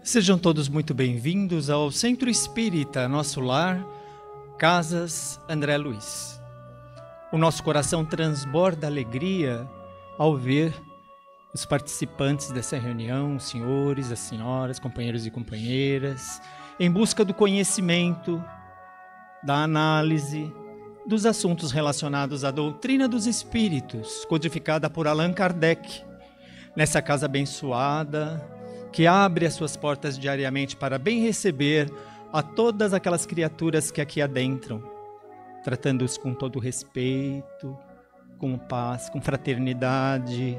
Sejam todos muito bem-vindos ao Centro Espírita, nosso lar, Casas André Luiz. O nosso coração transborda alegria ao ver os participantes dessa reunião, os senhores, as senhoras, companheiros e companheiras, em busca do conhecimento, da análise, dos assuntos relacionados à doutrina dos espíritos, codificada por Allan Kardec, nessa casa abençoada, que abre as suas portas diariamente para bem receber a todas aquelas criaturas que aqui adentram, tratando-os com todo respeito, com paz, com fraternidade,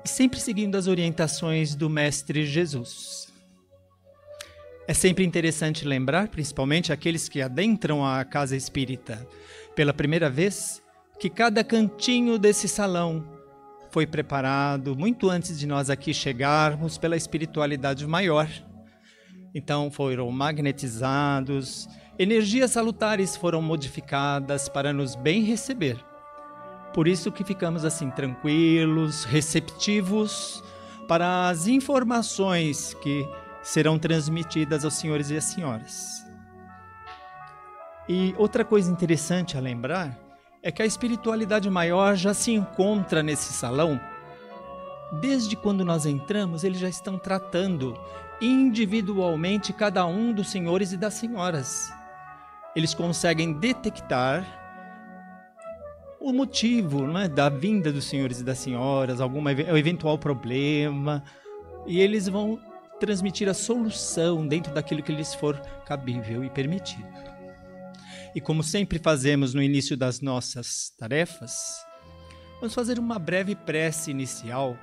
e sempre seguindo as orientações do Mestre Jesus. É sempre interessante lembrar, principalmente aqueles que adentram a casa espírita pela primeira vez, que cada cantinho desse salão foi preparado muito antes de nós aqui chegarmos pela espiritualidade maior. Então foram magnetizados, energias salutares foram modificadas para nos bem receber. Por isso que ficamos assim tranquilos, receptivos para as informações que serão transmitidas aos senhores e às senhoras. E outra coisa interessante a lembrar é que a espiritualidade maior já se encontra nesse salão. Desde quando nós entramos, eles já estão tratando individualmente cada um dos senhores e das senhoras. Eles conseguem detectar o motivo, não é, da vinda dos senhores e das senhoras, algum eventual problema, e eles vão transmitir a solução dentro daquilo que lhes for cabível e permitido. E como sempre fazemos no início das nossas tarefas, vamos fazer uma breve prece inicial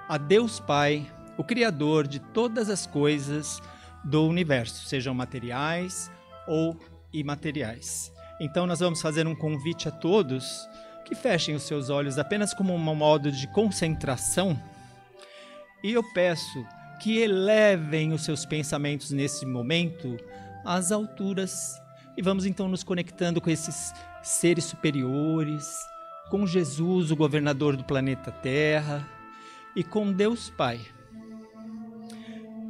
a Deus Pai, o Criador de todas as coisas do universo, sejam materiais ou imateriais. Então nós vamos fazer um convite a todos que fechem os seus olhos apenas como um modo de concentração, e eu peço que elevem os seus pensamentos nesse momento às alturas. E vamos então nos conectando com esses seres superiores, com Jesus, o governador do planeta Terra, e com Deus Pai.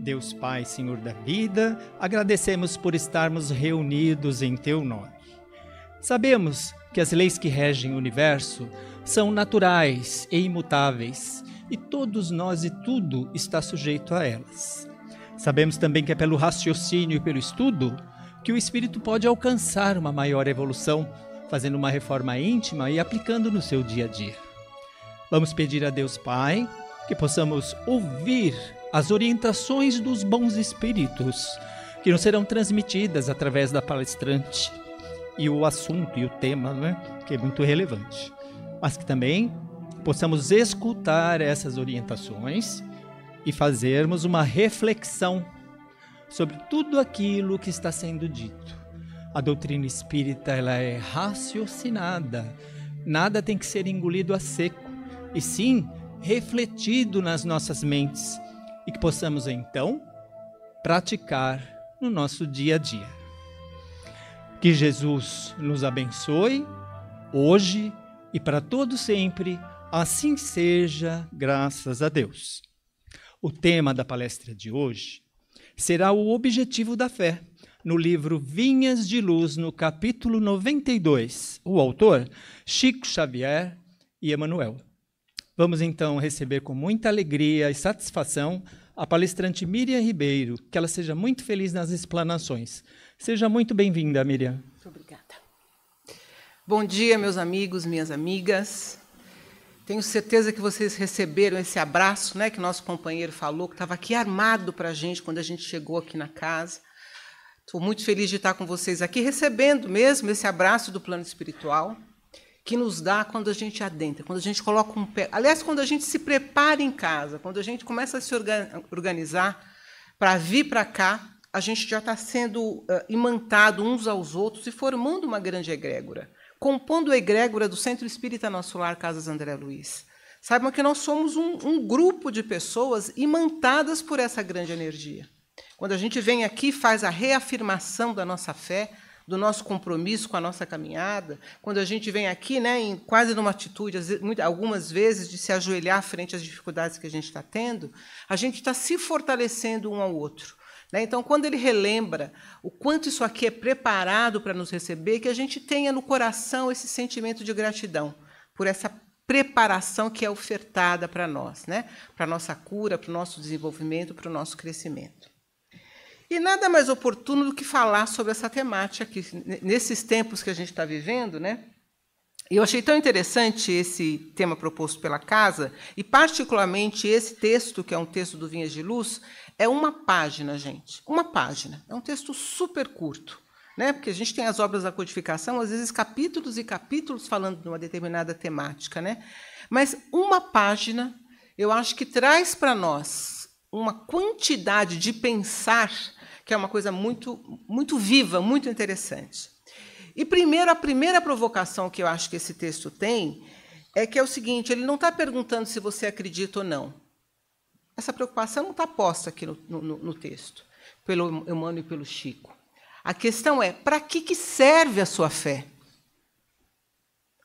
Deus Pai, Senhor da vida, agradecemos por estarmos reunidos em Teu nome. Sabemos que as leis que regem o universo são naturais e imutáveis, e todos nós e tudo está sujeito a elas. Sabemos também que é pelo raciocínio e pelo estudo que o espírito pode alcançar uma maior evolução, fazendo uma reforma íntima e aplicando no seu dia a dia. Vamos pedir a Deus Pai que possamos ouvir as orientações dos bons espíritos, que nos serão transmitidas através da palestrante, e o assunto e o tema, né, que é muito relevante. Mas que também possamos escutar essas orientações e fazermos uma reflexão sobre tudo aquilo que está sendo dito. A doutrina espírita, ela é raciocinada, nada tem que ser engolido a seco, e sim refletido nas nossas mentes, e que possamos então praticar no nosso dia a dia. Que Jesus nos abençoe hoje e para todo sempre, assim seja, graças a Deus. O tema da palestra de hoje será o objetivo da fé, no livro Vinhas de Luz, no capítulo 92. O autor, Chico Xavier e Emmanuel. Vamos então receber com muita alegria e satisfação a palestrante Miriam Ribeiro, que ela seja muito feliz nas explanações. Seja muito bem-vinda, Miriam. Muito obrigada. Bom dia, meus amigos, minhas amigas. Tenho certeza que vocês receberam esse abraço, né, que nosso companheiro falou, que estava aqui armado para a gente quando a gente chegou aqui na casa. Estou muito feliz de estar com vocês aqui, recebendo mesmo esse abraço do plano espiritual, que nos dá quando a gente adentra, quando a gente coloca um pé... Aliás, quando a gente se prepara em casa, quando a gente começa a se organizar para vir para cá, a gente já está sendo imantado uns aos outros e formando uma grande egrégora, compondo a egrégora do Centro Espírita Nosso Lar, Casas André Luiz. Saibam que nós somos um grupo de pessoas imantadas por essa grande energia. Quando a gente vem aqui, faz a reafirmação da nossa fé, do nosso compromisso com a nossa caminhada, quando a gente vem aqui, né, quase numa atitude, algumas vezes, de se ajoelhar frente às dificuldades que a gente está tendo, a gente está se fortalecendo um ao outro. Né? Então, quando ele relembra o quanto isso aqui é preparado para nos receber, que a gente tenha no coração esse sentimento de gratidão por essa preparação que é ofertada para nós, né? Para a nossa cura, para o nosso desenvolvimento, para o nosso crescimento. E nada mais oportuno do que falar sobre essa temática aqui, nesses tempos que a gente está vivendo, né? Eu achei tão interessante esse tema proposto pela casa, e particularmente esse texto, que é um texto do Vinhas de Luz, é uma página, gente. Uma página. É um texto super curto, né? Porque a gente tem as obras da codificação, às vezes capítulos e capítulos falando de uma determinada temática, né? Mas uma página, eu acho que traz para nós uma quantidade de pensar que é uma coisa muito, muito viva, muito interessante. E, primeiro, a primeira provocação que eu acho que esse texto tem é que é o seguinte, ele não está perguntando se você acredita ou não. Essa preocupação não está posta aqui no texto, pelo Emmanuel e pelo Chico. A questão é, para que serve a sua fé?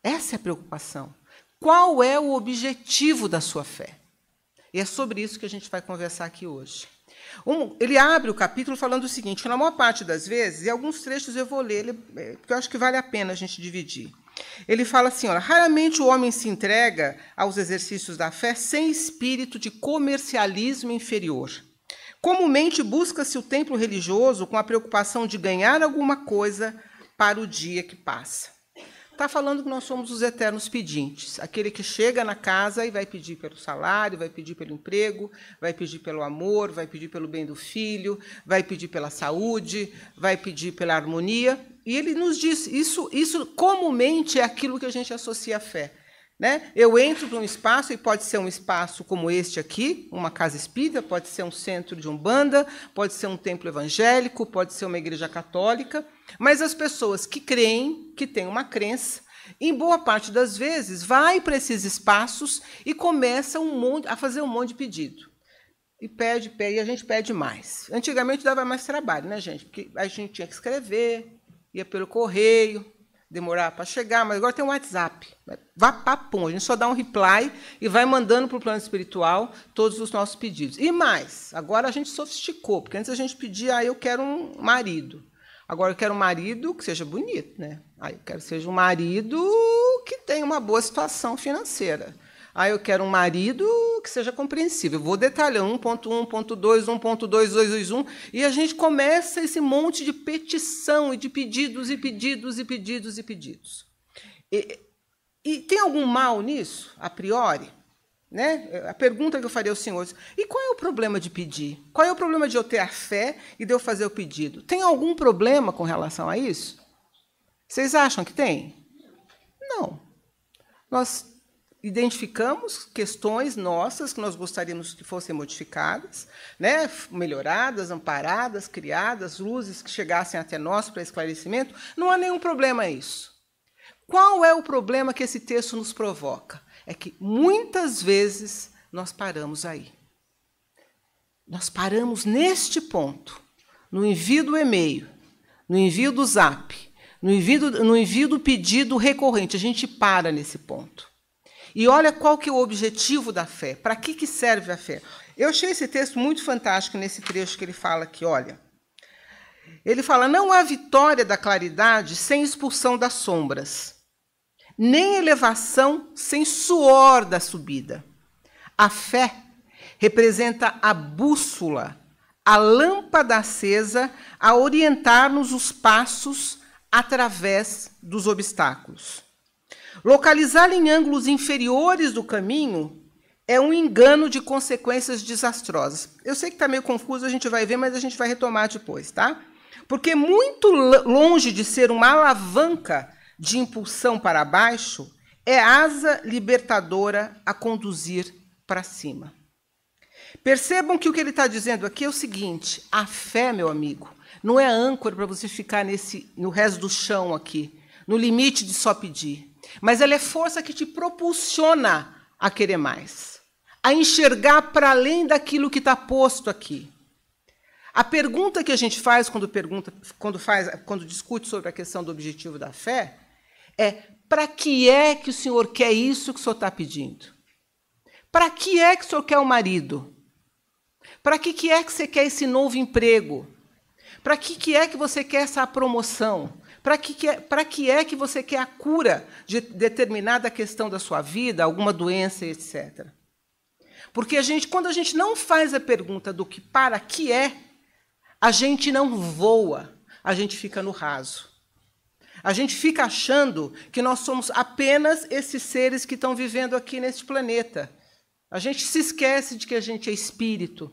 Essa é a preocupação. Qual é o objetivo da sua fé? E é sobre isso que a gente vai conversar aqui hoje. Ele abre o capítulo falando o seguinte, que na maior parte das vezes, e alguns trechos eu vou ler, porque eu acho que vale a pena a gente dividir. Ele fala assim, olha, raramente o homem se entrega aos exercícios da fé sem espírito de comercialismo inferior. Comumente busca-se o templo religioso com a preocupação de ganhar alguma coisa para o dia que passa. Está falando que nós somos os eternos pedintes, aquele que chega na casa e vai pedir pelo salário, vai pedir pelo emprego, vai pedir pelo amor, vai pedir pelo bem do filho, vai pedir pela saúde, vai pedir pela harmonia. E ele nos diz, isso comumente é aquilo que a gente associa à fé. Né? Eu entro para um espaço, e pode ser um espaço como este aqui, uma casa espírita, pode ser um centro de umbanda, pode ser um templo evangélico, pode ser uma igreja católica, mas as pessoas que creem, que têm uma crença, em boa parte das vezes, vai para esses espaços e começa a fazer um monte de pedido. E e a gente pede mais. Antigamente dava mais trabalho, né, gente? Porque a gente tinha que escrever, ia pelo correio, demorar para chegar, mas agora tem um WhatsApp. Vá papum, a gente só dá um reply e vai mandando para o plano espiritual todos os nossos pedidos. E mais, agora a gente sofisticou, porque antes a gente pedia, eu quero um marido. Agora eu quero um marido que seja bonito, né? Eu quero que seja um marido que tenha uma boa situação financeira. Eu quero um marido que seja compreensível. Eu vou detalhando 1.1, 1.2, 1.2, e a gente começa esse monte de petição e de pedidos e pedidos e pedidos e pedidos. E tem algum mal nisso, a priori? Né? A pergunta que eu faria aos senhores, e qual é o problema de pedir? Qual é o problema de eu ter a fé e de eu fazer o pedido? Tem algum problema com relação a isso? Vocês acham que tem? Não. Nós identificamos questões nossas que nós gostaríamos que fossem modificadas, né? Melhoradas, amparadas, criadas, luzes que chegassem até nós para esclarecimento. Não há nenhum problema nisso. Qual é o problema que esse texto nos provoca? É que muitas vezes nós paramos aí. Nós paramos neste ponto, no envio do e-mail, no envio do zap, no envio do pedido recorrente. A gente para nesse ponto. E olha qual que é o objetivo da fé. Para que serve a fé? Eu achei esse texto muito fantástico nesse trecho que ele fala aqui, olha. Ele fala, não há vitória da claridade sem expulsão das sombras, nem elevação sem suor da subida. A fé representa a bússola, a lâmpada acesa a orientar-nos os passos através dos obstáculos. Localizá-la em ângulos inferiores do caminho é um engano de consequências desastrosas. Eu sei que está meio confuso, a gente vai ver, mas a gente vai retomar depois, tá? Porque muito longe de ser uma alavanca de impulsão para baixo, é asa libertadora a conduzir para cima. Percebam que o que ele está dizendo aqui é o seguinte, a fé, meu amigo, não é âncora para você ficar no resto do chão aqui, no limite de só pedir. Mas ela é força que te propulsiona a querer mais, a enxergar para além daquilo que está posto aqui. A pergunta que a gente faz quando discute sobre a questão do objetivo da fé é: para que é que o senhor quer isso que o senhor está pedindo? Para que é que o senhor quer o marido? Para que é que você quer esse novo emprego? Para que é que você quer essa promoção? Para que é que você quer a cura de determinada questão da sua vida, alguma doença, etc. Porque quando a gente não faz a pergunta do que para que é, a gente não voa, a gente fica no raso. A gente fica achando que nós somos apenas esses seres que estão vivendo aqui neste planeta. A gente se esquece de que a gente é espírito.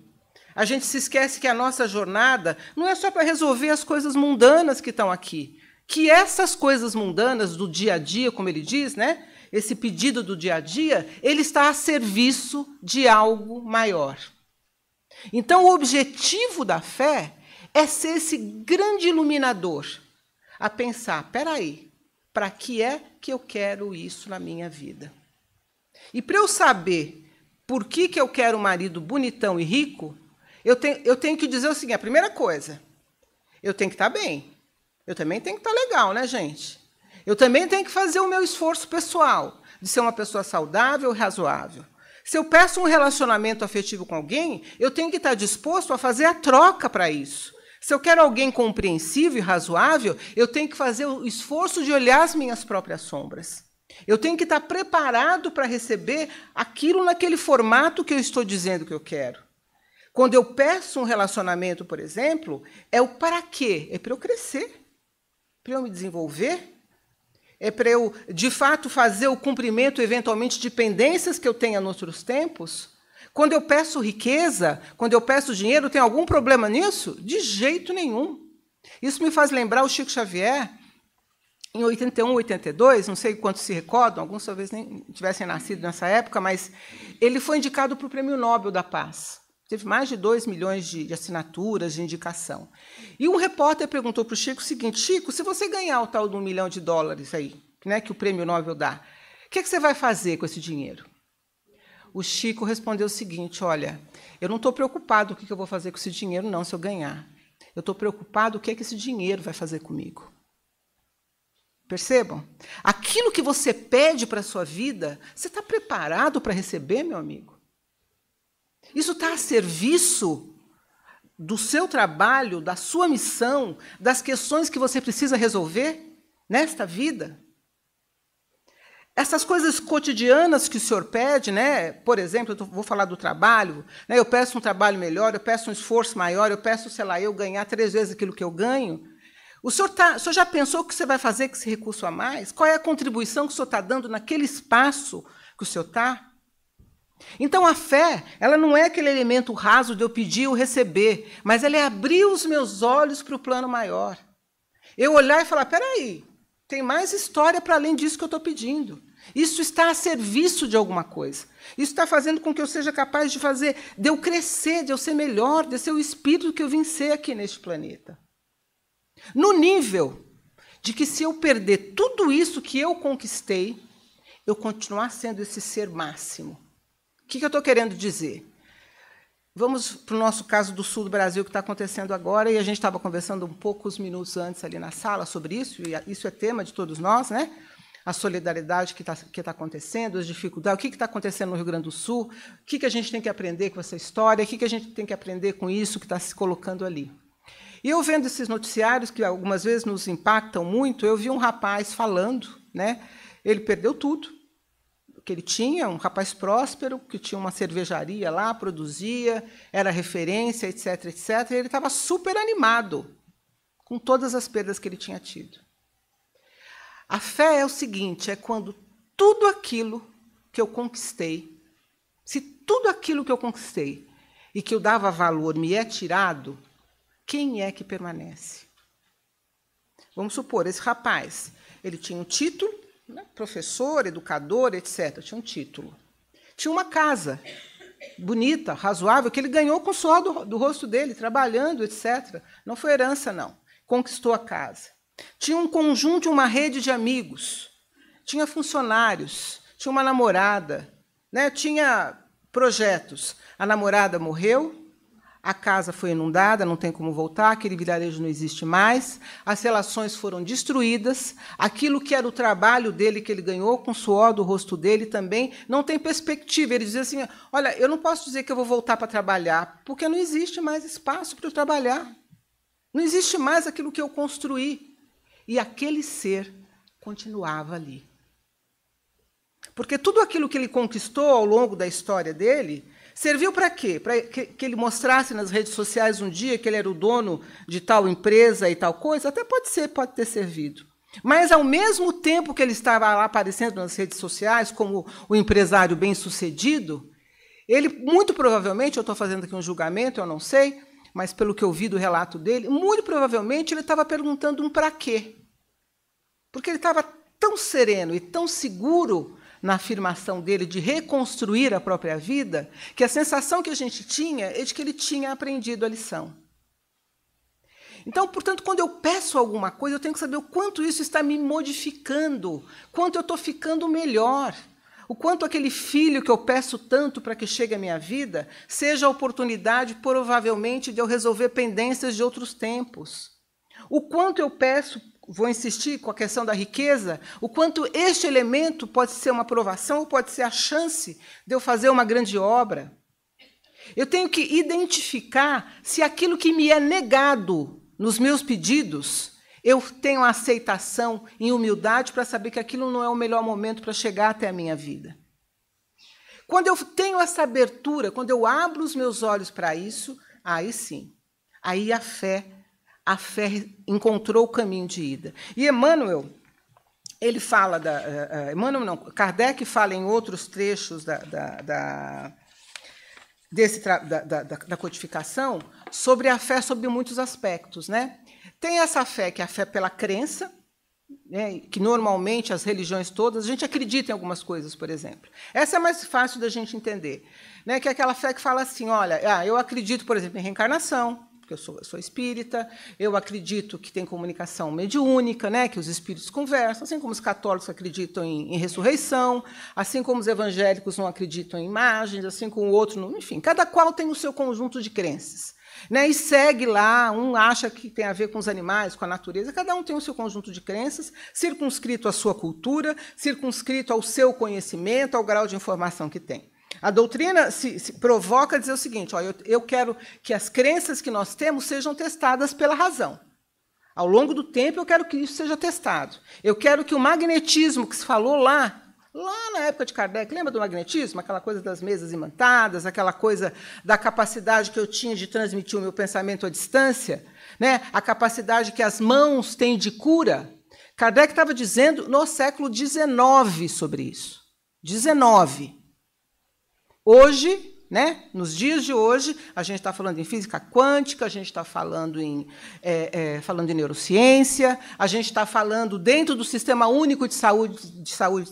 A gente se esquece que a nossa jornada não é só para resolver as coisas mundanas que estão aqui. Que essas coisas mundanas do dia a dia, como ele diz, né? Esse pedido do dia a dia, ele está a serviço de algo maior. Então, o objetivo da fé é ser esse grande iluminador, a pensar: espera aí, para que é que eu quero isso na minha vida? E para eu saber por que eu quero um marido bonitão e rico, eu tenho que dizer o seguinte: a primeira coisa, eu tenho que estar bem. Eu também tenho que estar legal, né, gente? Eu também tenho que fazer o meu esforço pessoal de ser uma pessoa saudável e razoável. Se eu peço um relacionamento afetivo com alguém, eu tenho que estar disposto a fazer a troca para isso. Se eu quero alguém compreensivo e razoável, eu tenho que fazer o esforço de olhar as minhas próprias sombras. Eu tenho que estar preparado para receber aquilo naquele formato que eu estou dizendo que eu quero. Quando eu peço um relacionamento, por exemplo, é o para quê? É para eu crescer, para eu me desenvolver, é para eu, de fato, fazer o cumprimento, eventualmente, de pendências que eu tenha nos outros tempos. Quando eu peço riqueza, quando eu peço dinheiro, tem algum problema nisso? De jeito nenhum. Isso me faz lembrar o Chico Xavier, em 81, 82, não sei quantos se recordam, alguns talvez nem tivessem nascido nessa época, mas ele foi indicado para o Prêmio Nobel da Paz. Teve mais de 2 milhões de assinaturas de indicação. E um repórter perguntou para o Chico o seguinte: Chico, se você ganhar o tal de $1 milhão aí, né, que o Prêmio Nobel dá, o que você vai fazer com esse dinheiro? O Chico respondeu o seguinte: olha, eu não estou preocupado com o que eu vou fazer com esse dinheiro, não, se eu ganhar. Eu estou preocupado com o que esse dinheiro vai fazer comigo. Percebam? Aquilo que você pede para a sua vida, você está preparado para receber, meu amigo? Isso está a serviço do seu trabalho, da sua missão, das questões que você precisa resolver nesta vida? Essas coisas cotidianas que o senhor pede, né? Por exemplo, eu vou falar do trabalho, né? Eu peço um trabalho melhor, eu peço um esforço maior, eu peço, sei lá, eu ganhar 3 vezes aquilo que eu ganho. O senhor já pensou o que você vai fazer com esse recurso a mais? Qual é a contribuição que o senhor está dando naquele espaço que o senhor está? Então, a fé, ela não é aquele elemento raso de eu pedir ou receber, mas ela é abrir os meus olhos para o plano maior. Eu olhar e falar: espera aí, tem mais história para além disso que eu estou pedindo. Isso está a serviço de alguma coisa. Isso está fazendo com que eu seja capaz de eu crescer, de eu ser melhor, de ser o espírito que eu vim ser aqui neste planeta. No nível de que, se eu perder tudo isso que eu conquistei, eu continuar sendo esse ser máximo. O que eu estou querendo dizer? Vamos para o nosso caso do sul do Brasil, que está acontecendo agora, e a gente estava conversando um poucos minutos antes ali na sala sobre isso, e isso é tema de todos nós, né? A solidariedade que está acontecendo, as dificuldades, o que está acontecendo no Rio Grande do Sul, o que a gente tem que aprender com essa história, o que a gente tem que aprender com isso que está se colocando ali. E eu vendo esses noticiários, que algumas vezes nos impactam muito, eu vi um rapaz falando, né? Ele perdeu tudo que ele tinha, um rapaz próspero, que tinha uma cervejaria lá, produzia, era referência, etc., etc., e ele estava super animado com todas as perdas que ele tinha tido. A fé é o seguinte: é quando tudo aquilo que eu conquistei, se tudo aquilo que eu conquistei e que eu dava valor me é tirado, quem é que permanece? Vamos supor, esse rapaz, ele tinha um título, né, professor, educador, etc., tinha um título. Tinha uma casa bonita, razoável, que ele ganhou com o suor do rosto dele, trabalhando, etc. Não foi herança, não. Conquistou a casa. Tinha um conjunto, uma rede de amigos. Tinha funcionários, tinha uma namorada, né, tinha projetos. A namorada morreu, a casa foi inundada, não tem como voltar, aquele vilarejo não existe mais, as relações foram destruídas, aquilo que era o trabalho dele, que ele ganhou com o suor do rosto dele também, não tem perspectiva. Ele diz assim, olha, eu não posso dizer que eu vou voltar para trabalhar, porque não existe mais espaço para eu trabalhar. Não existe mais aquilo que eu construí. E aquele ser continuava ali. Porque tudo aquilo que ele conquistou ao longo da história dele serviu para quê? Para que ele mostrasse nas redes sociais um dia que ele era o dono de tal empresa e tal coisa? Até pode ter servido. Mas, ao mesmo tempo que ele estava lá aparecendo nas redes sociais como o empresário bem-sucedido, ele, muito provavelmente, eu estou fazendo aqui um julgamento, eu não sei, mas pelo que eu vi do relato dele, muito provavelmente ele estava perguntando um para quê. Porque ele estava tão sereno e tão seguro na afirmação dele de reconstruir a própria vida, que a sensação que a gente tinha é de que ele tinha aprendido a lição. Então, portanto, quando eu peço alguma coisa, eu tenho que saber o quanto isso está me modificando, quanto eu estou ficando melhor, o quanto aquele filho que eu peço tanto para que chegue à minha vida seja a oportunidade, provavelmente, de eu resolver pendências de outros tempos. O quanto eu peço, vou insistir com a questão da riqueza, o quanto este elemento pode ser uma provação ou pode ser a chance de eu fazer uma grande obra. Eu tenho que identificar se aquilo que me é negado nos meus pedidos, eu tenho a aceitação em humildade para saber que aquilo não é o melhor momento para chegar até a minha vida. Quando eu tenho essa abertura, quando eu abro os meus olhos para isso, aí sim, aí a fé encontrou o caminho de ida. E Emmanuel, ele fala Kardec fala em outros trechos da codificação sobre a fé sob muitos aspectos, né? Tem essa fé, que é a fé pela crença, né, que normalmente as religiões todas, a gente acredita em algumas coisas, por exemplo. Essa é mais fácil da gente entender, né, que é aquela fé que fala assim, olha, eu acredito, por exemplo, em reencarnação, porque eu sou espírita, eu acredito que tem comunicação mediúnica, né, que os espíritos conversam, assim como os católicos acreditam em ressurreição, assim como os evangélicos não acreditam em imagens, assim como o outro, enfim, cada qual tem o seu conjunto de crenças. Né, e segue lá, um acha que tem a ver com os animais, com a natureza, cada um tem o seu conjunto de crenças, circunscrito à sua cultura, circunscrito ao seu conhecimento, ao grau de informação que tem. A doutrina se provoca a dizer o seguinte, eu quero que as crenças que nós temos sejam testadas pela razão. Ao longo do tempo, eu quero que isso seja testado. Eu quero que o magnetismo que se falou lá na época de Kardec, lembra do magnetismo? Aquela coisa das mesas imantadas, aquela coisa da capacidade que eu tinha de transmitir o meu pensamento à distância, né? A capacidade que as mãos têm de cura. Kardec estava dizendo no século XIX sobre isso. 19. Hoje, né, nos dias de hoje, a gente está falando em física quântica, a gente está falando em neurociência, a gente está falando dentro do Sistema Único de Saúde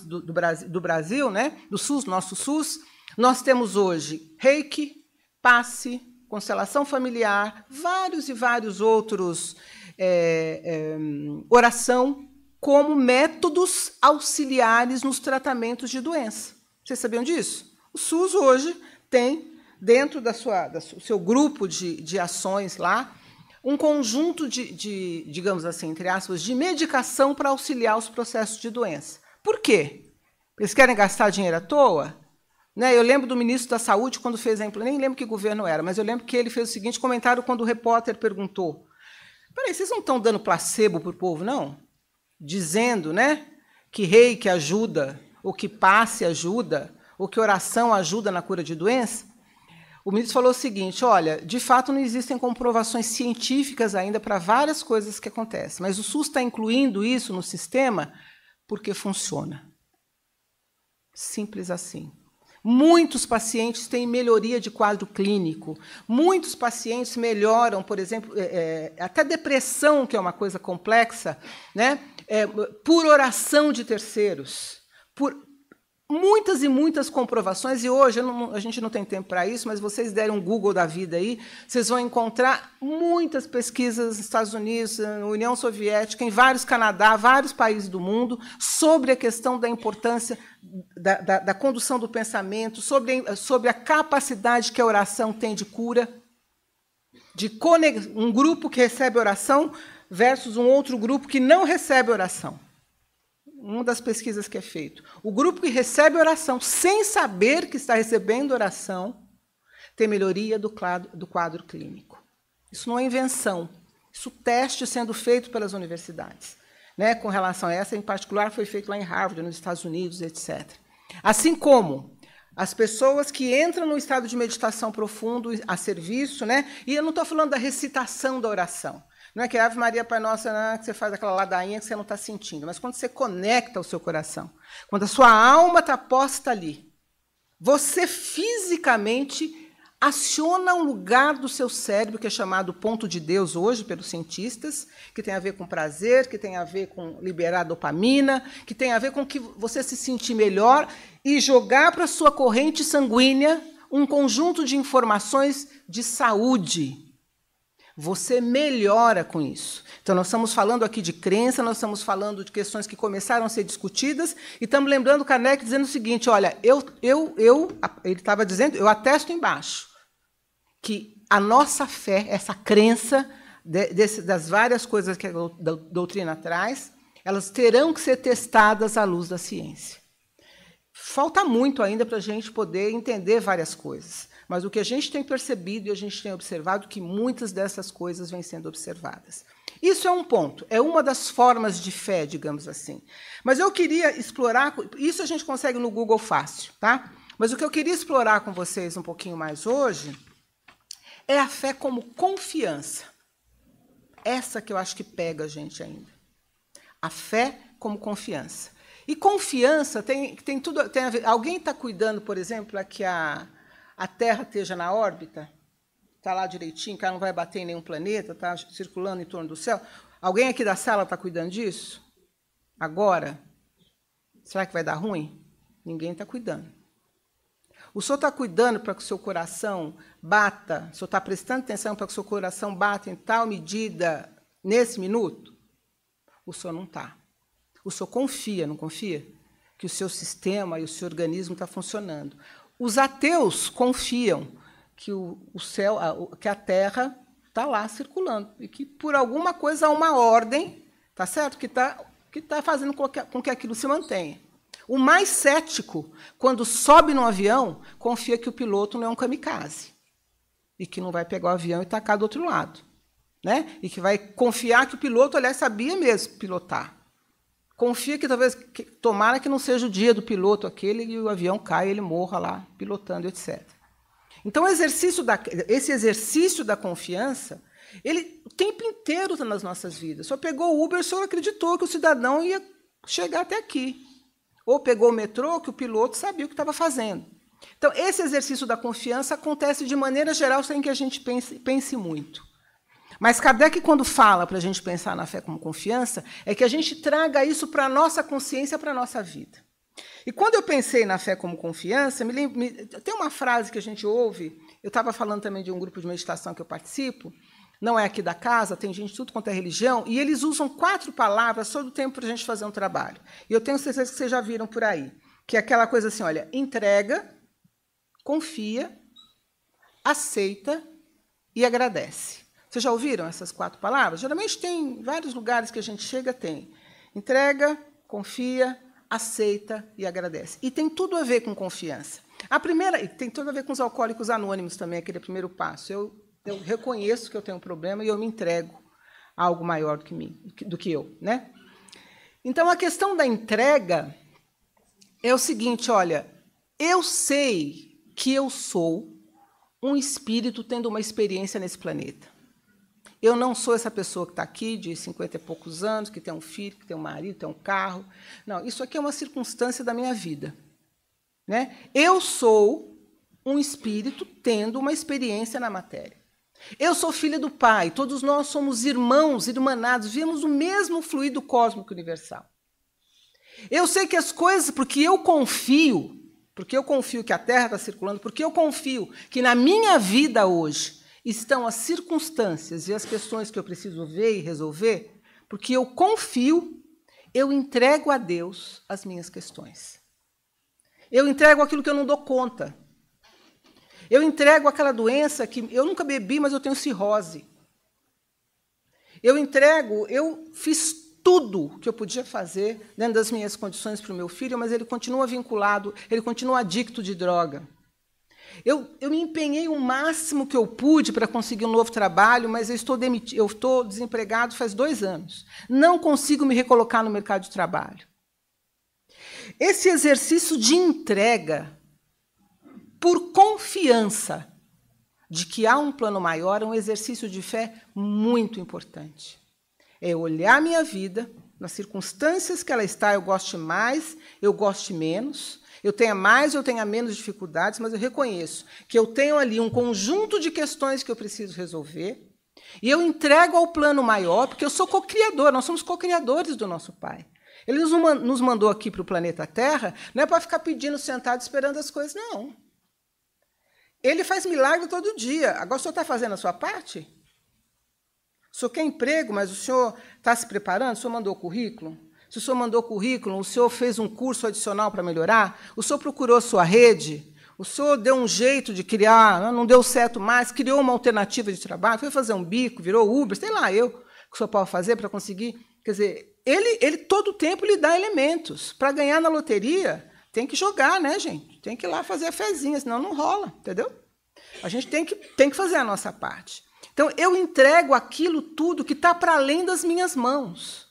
do Brasil, né, do SUS, nosso SUS, nós temos hoje reiki, passe, constelação familiar, vários e vários outros, oração, como métodos auxiliares nos tratamentos de doença. Vocês sabiam disso? O SUS hoje tem, dentro do seu grupo de ações lá, um conjunto digamos assim, entre aspas, de medicação para auxiliar os processos de doença. Por quê? Eles querem gastar dinheiro à toa? Né? Eu lembro do ministro da Saúde, quando fez a implantação, nem lembro que governo era, mas eu lembro que ele fez o seguinte comentário quando o repórter perguntou, peraí, vocês não estão dando placebo para o povo, não? Dizendo, né, que reiki ajuda, ou que passe ajuda, ou que oração ajuda na cura de doença? O ministro falou o seguinte, olha, de fato não existem comprovações científicas ainda para várias coisas que acontecem, mas o SUS está incluindo isso no sistema porque funciona. Simples assim. Muitos pacientes têm melhoria de quadro clínico, muitos pacientes melhoram, por exemplo, até depressão, que é uma coisa complexa, né, por oração de terceiros, por muitas e muitas comprovações, e hoje a gente não tem tempo para isso, mas vocês derem um Google da vida aí, vocês vão encontrar muitas pesquisas nos Estados Unidos, na União Soviética, em vários Canadá, vários países do mundo, sobre a questão da importância da condução do pensamento, sobre a capacidade que a oração tem de cura. um grupo que recebe oração versus um outro grupo que não recebe oração. Uma das pesquisas que é feito. O grupo que recebe oração sem saber que está recebendo oração tem melhoria do quadro clínico. Isso não é invenção. Isso teste sendo feito pelas universidades. Né? Com relação a essa, em particular, foi feito lá em Harvard, nos Estados Unidos, etc. Assim como as pessoas que entram no estado de meditação profundo a serviço, né? E eu não estou falando da recitação da oração. Não é que Ave Maria, Pai Nosso, que você faz aquela ladainha que você não está sentindo, mas quando você conecta o seu coração, quando a sua alma está posta ali, você fisicamente aciona um lugar do seu cérebro que é chamado ponto de Deus hoje pelos cientistas, que tem a ver com prazer, que tem a ver com liberar dopamina, que tem a ver com que você se sentir melhor e jogar para a sua corrente sanguínea um conjunto de informações de saúde. Você melhora com isso. Então, nós estamos falando aqui de crença, nós estamos falando de questões que começaram a ser discutidas, e estamos lembrando Kardec dizendo o seguinte, olha, ele estava dizendo, eu atesto embaixo, que a nossa fé, essa crença das várias coisas que a doutrina traz, elas terão que ser testadas à luz da ciência. Falta muito ainda para a gente poder entender várias coisas. Mas o que a gente tem percebido e a gente tem observado que muitas dessas coisas vêm sendo observadas. Isso é um ponto, é uma das formas de fé, digamos assim. Mas eu queria explorar, isso a gente consegue no Google fácil, tá? Mas o que eu queria explorar com vocês um pouquinho mais hoje é a fé como confiança. Essa que eu acho que pega a gente ainda. A fé como confiança. E confiança tem tudo tem a ver. Alguém está cuidando, por exemplo, para que a Terra esteja na órbita, está lá direitinho, que ela não vai bater em nenhum planeta, está circulando em torno do céu. Alguém aqui da sala está cuidando disso? Agora? Será que vai dar ruim? Ninguém está cuidando. O senhor está cuidando para que o seu coração bata, o senhor está prestando atenção para que o seu coração bata em tal medida nesse minuto? O senhor não está. O senhor confia, não confia? Que o seu sistema e o seu organismo está funcionando. Os ateus confiam que o céu, que a Terra está lá circulando e que, por alguma coisa, há uma ordem, tá certo? Que está fazendo com que aquilo se mantenha. O mais cético, quando sobe num avião, confia que o piloto não é um kamikaze e que não vai pegar o avião e tacar do outro lado, né? E que vai confiar que o piloto, aliás, sabia mesmo pilotar. Confia que talvez, tomara que não seja o dia do piloto aquele e o avião caia e ele morra lá, pilotando, etc. Então, esse exercício da confiança, ele o tempo inteiro está nas nossas vidas. Só pegou o Uber, o senhor acreditou que o cidadão ia chegar até aqui. Ou pegou o metrô, que o piloto sabia o que estava fazendo. Então, esse exercício da confiança acontece de maneira geral sem que a gente pense muito. Mas Kardec, quando fala para a gente pensar na fé como confiança, é que a gente traga isso para a nossa consciência, para a nossa vida. E quando eu pensei na fé como confiança, tem uma frase que a gente ouve, eu estava falando também de um grupo de meditação que eu participo, não é aqui da casa, tem gente de tudo quanto é religião, e eles usam 4 palavras todo o tempo para a gente fazer um trabalho. E eu tenho certeza que vocês já viram por aí, que é aquela coisa assim, olha, entrega, confia, aceita e agradece. Vocês já ouviram essas 4 palavras? Geralmente tem vários lugares que a gente chega, tem. Entrega, confia, aceita e agradece. E tem tudo a ver com confiança. A primeira, e tem tudo a ver com os alcoólicos anônimos também, aquele primeiro passo. Eu reconheço que eu tenho um problema e eu me entrego a algo maior do que eu, né? Então, a questão da entrega é o seguinte, olha, eu sei que eu sou um espírito tendo uma experiência nesse planeta. Eu não sou essa pessoa que está aqui, de 50 e poucos anos, que tem um filho, que tem um marido, tem um carro. Não, isso aqui é uma circunstância da minha vida. Né? Eu sou um espírito tendo uma experiência na matéria. Eu sou filha do Pai, todos nós somos irmãos, irmanados, vivemos o mesmo fluido cósmico universal. Eu sei que as coisas, porque eu confio que a Terra está circulando, porque eu confio que na minha vida hoje estão as circunstâncias e as questões que eu preciso ver e resolver, porque eu confio, eu entrego a Deus as minhas questões. Eu entrego aquilo que eu não dou conta. Eu entrego aquela doença que eu nunca bebi, mas eu tenho cirrose. Eu fiz tudo que eu podia fazer dentro das minhas condições para o meu filho, mas ele continua vinculado, ele continua adicto de droga. Eu me empenhei o máximo que eu pude para conseguir um novo trabalho, mas eu estou desempregado faz 2 anos. Não consigo me recolocar no mercado de trabalho. Esse exercício de entrega, por confiança de que há um plano maior, é um exercício de fé muito importante. É olhar a minha vida, nas circunstâncias que ela está, eu goste mais, eu goste menos, eu tenha mais, eu tenha menos dificuldades, mas eu reconheço que eu tenho ali um conjunto de questões que eu preciso resolver, e eu entrego ao plano maior, porque eu sou co-criador, nós somos co-criadores do nosso Pai. Ele nos mandou aqui para o planeta Terra, não é para ficar pedindo, sentado, esperando as coisas, não. Ele faz milagre todo dia. Agora, o senhor está fazendo a sua parte? O senhor quer emprego, mas o senhor está se preparando? O senhor mandou currículo? Se o senhor mandou currículo, o senhor fez um curso adicional para melhorar? O senhor procurou a sua rede? O senhor deu um jeito de criar, não deu certo mais, criou uma alternativa de trabalho, foi fazer um bico, virou Uber, sei lá eu, o que o senhor pode fazer para conseguir... Quer dizer, ele todo o tempo lhe dá elementos. Para ganhar na loteria, tem que jogar, né, gente? Tem que ir lá fazer a fezinha, senão não rola, entendeu? A gente tem que fazer a nossa parte. Então, eu entrego aquilo tudo que está para além das minhas mãos.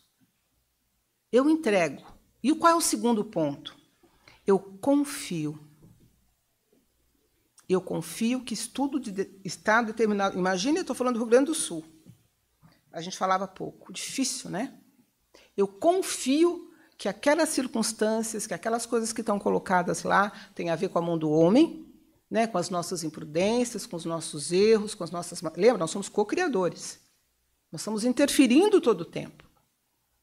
Eu entrego. E qual é o segundo ponto? Eu confio. Eu confio que isso tudo está determinado. Imagina, eu estou falando do Rio Grande do Sul. A gente falava pouco. Difícil, né? Eu confio que aquelas circunstâncias, que aquelas coisas que estão colocadas lá têm a ver com a mão do homem, né, com as nossas imprudências, com os nossos erros, com as nossas... Lembra, nós somos co-criadores. Nós estamos interferindo todo o tempo.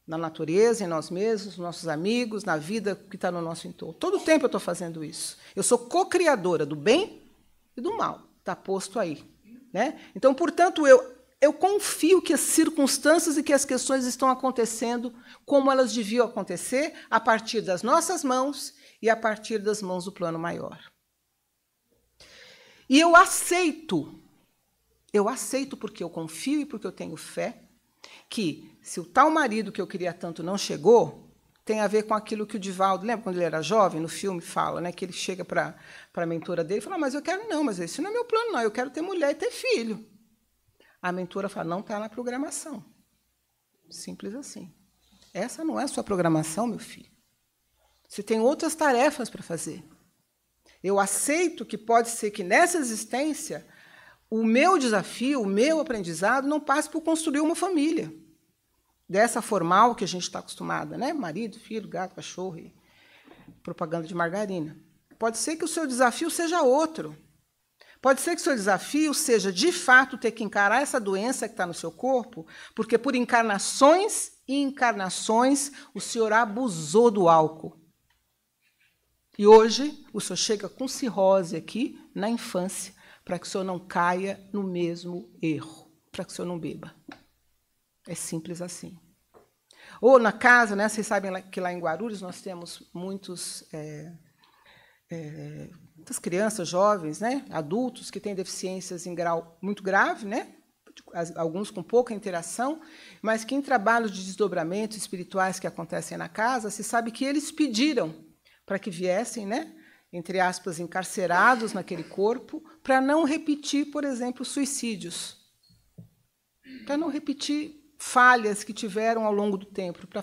Na natureza, em nós mesmos, nos nossos amigos, na vida que está no nosso entorno. Todo o tempo eu estou fazendo isso. Eu sou co-criadora do bem e do mal. Está posto aí. Né? Então, portanto, eu confio que as circunstâncias e que as questões estão acontecendo como elas deviam acontecer, a partir das nossas mãos e a partir das mãos do plano maior. E eu aceito porque eu confio e porque eu tenho fé, que se o tal marido que eu queria tanto não chegou, tem a ver com aquilo que o Divaldo, lembra quando ele era jovem, no filme fala, né, que ele chega para a mentora dele e fala, mas eu quero não, mas esse não é meu plano, não, eu quero ter mulher e ter filho. A mentora fala, não está na programação. Simples assim. Essa não é a sua programação, meu filho. Você tem outras tarefas para fazer. Eu aceito que pode ser que, nessa existência, o meu desafio, o meu aprendizado, não passe por construir uma família. Dessa formal que a gente está acostumada, né? Marido, filho, gato, cachorro e propaganda de margarina. Pode ser que o seu desafio seja outro. Pode ser que o seu desafio seja, de fato, ter que encarar essa doença que está no seu corpo, porque por encarnações e encarnações o senhor abusou do álcool. E hoje o senhor chega com cirrose aqui, na infância, para que o senhor não caia no mesmo erro, para que o senhor não beba. É simples assim. Ou na casa, né, vocês sabem que lá em Guarulhos nós temos muitas crianças, jovens, né, adultos que têm deficiências em grau muito grave, né, alguns com pouca interação, mas que em trabalhos de desdobramentos espirituais que acontecem na casa, se sabe que eles pediram para que viessem, né, entre aspas, encarcerados naquele corpo, para não repetir, por exemplo, suicídios, para não repetir falhas que tiveram ao longo do tempo, para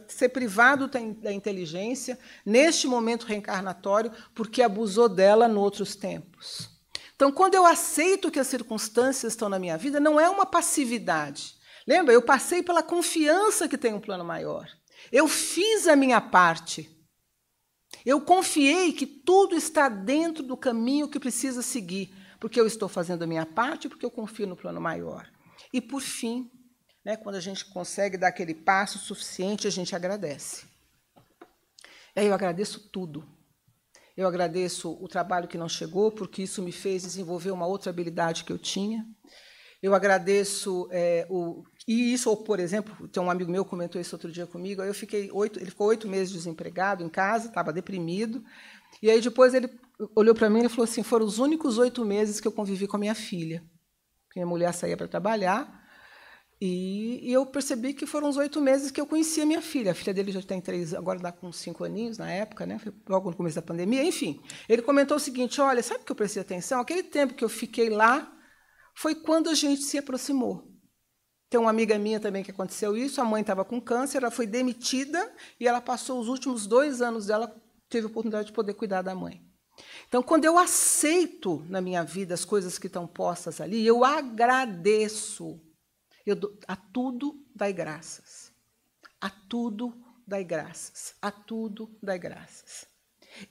ser privado da inteligência neste momento reencarnatório, porque abusou dela em outros tempos. Então, quando eu aceito que as circunstâncias estão na minha vida, não é uma passividade. Lembra? Eu passei pela confiança que tem um plano maior. Eu fiz a minha parte. Eu confiei que tudo está dentro do caminho que precisa seguir, porque eu estou fazendo a minha parte, porque eu confio no plano maior. E, por fim, né, quando a gente consegue dar aquele passo suficiente, a gente agradece. E aí eu agradeço tudo. Eu agradeço o trabalho que não chegou, porque isso me fez desenvolver uma outra habilidade que eu tinha. Eu agradeço e isso, ou, por exemplo, tem um amigo meu que comentou isso outro dia comigo, ele ficou 8 meses desempregado em casa, estava deprimido, E aí depois ele olhou para mim e falou assim, foram os únicos 8 meses que eu convivi com a minha filha. Minha mulher saía para trabalhar, e eu percebi que foram os 8 meses que eu conhecia a minha filha. A filha dele já tem 3, agora está com 5 aninhos na época, né? Foi logo no começo da pandemia. Enfim, ele comentou o seguinte, olha, sabe o que eu prestei atenção? Aquele tempo que eu fiquei lá foi quando a gente se aproximou. Tem uma amiga minha também que aconteceu isso, a mãe estava com câncer, ela foi demitida e ela passou os últimos 2 anos dela, teve a oportunidade de poder cuidar da mãe. Então, quando eu aceito na minha vida as coisas que estão postas ali, eu agradeço. A tudo dai graças. A tudo dai graças. A tudo dai graças.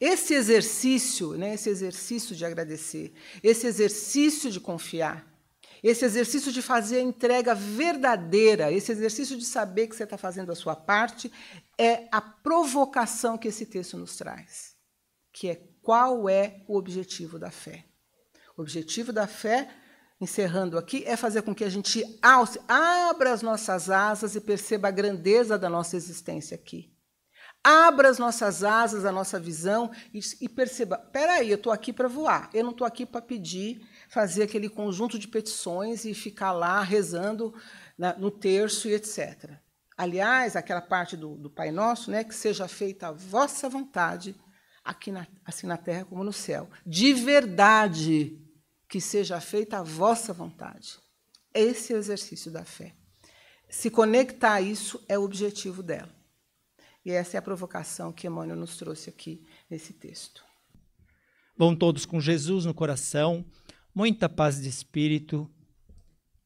Esse exercício, né, esse exercício de agradecer, esse exercício de confiar, esse exercício de fazer a entrega verdadeira, esse exercício de saber que você está fazendo a sua parte, é a provocação que esse texto nos traz, que é qual é o objetivo da fé. O objetivo da fé, encerrando aqui, é fazer com que a gente abra as nossas asas e perceba a grandeza da nossa existência aqui. Abra as nossas asas, a nossa visão e perceba, peraí, eu estou aqui para voar, eu não estou aqui para pedir, fazer aquele conjunto de petições e ficar lá rezando no terço e etc. Aliás, aquela parte do Pai Nosso, né, que seja feita a vossa vontade, aqui assim na terra como no céu. De verdade, que seja feita a vossa vontade. Esse é o exercício da fé. Se conectar a isso é o objetivo dela. E essa é a provocação que Emmanuel nos trouxe aqui nesse texto. Vão todos com Jesus no coração, muita paz de espírito,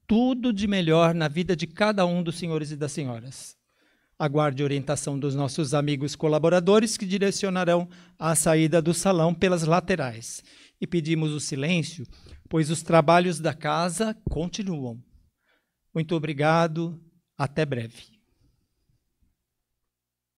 tudo de melhor na vida de cada um dos senhores e das senhoras. Aguarde a orientação dos nossos amigos colaboradores que direcionarão a saída do salão pelas laterais. E pedimos o silêncio, pois os trabalhos da casa continuam. Muito obrigado, até breve.